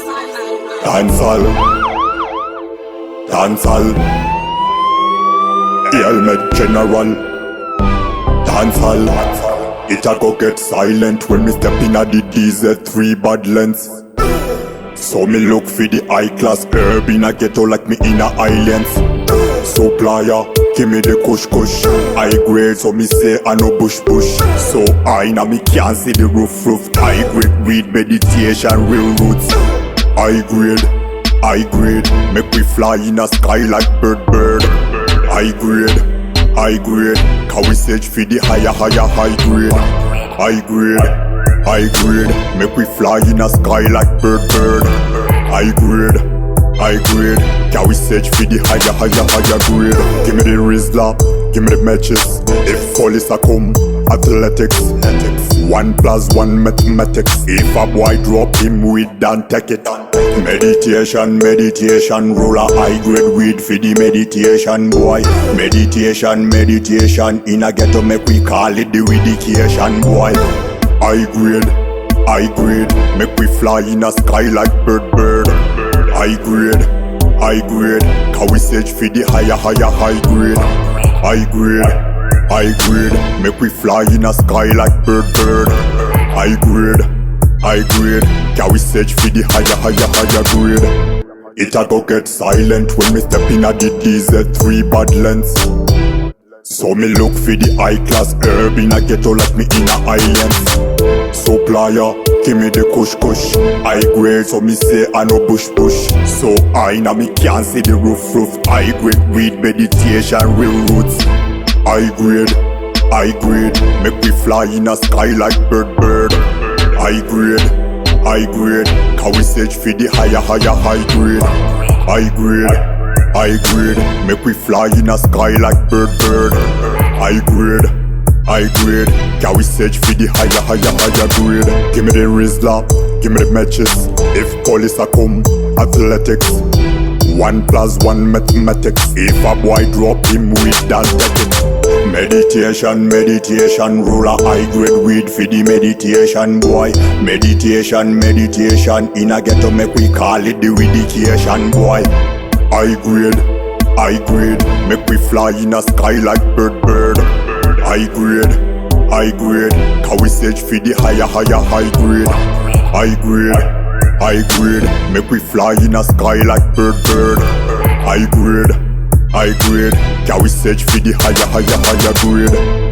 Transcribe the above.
Dancehall, dancehall, helmet general. Dancehall, it a go get silent when me step in a the DZ3 Badlands. So me look for the high class herb in a ghetto like me in a islands. So player, give me the kush kush. High grade, so me say I no bush bush. So high now me can't see the roof. High grade weed, meditation, real roots. High grade, make we fly in a sky like bird. High grade, can we search for the higher high grade. High grade, make we fly in a sky like bird. High grade, can we search for the higher grade. Give me the Rizla, give me the matches. If police a come, athletics. 1+1 mathematics. If a boy drop him weed, don't take it. Meditation, roll a high grade weed for the meditation boy. Meditation, in a ghetto make we call it the weedication boy. High grade, make we fly in a sky like bird. High grade, can we search for the higher grade. High grade, make we fly in a sky like bird. High grade, can we search for the higher grade. It a go get silent when me step in a the DZ3 Badlands. So me look for the high class herb in a ghetto like me in a islands. So player, give me the kush kush. High grade, so me say I no bush. So high now me can't see the roof. High grade weed, meditation, real roots. High grade, make we fly in a sky like bird. High grade, can we search for the higher grade. High grade, make we fly in a sky like bird. High grade, can we search for the higher grade. Give me the Rizla, give me the matches. If police a come, athletics. 1+1 mathematics. If a boy drop him weed, don't take it. Meditation, roll a high grade weed for the meditation boy. Meditation, in a ghetto make we call it the weedication boy. High grade, make we fly in a sky like bird. High grade, can we search for the higher grade. High grade, make we fly in a sky like bird. High grade, can we search for the higher grade.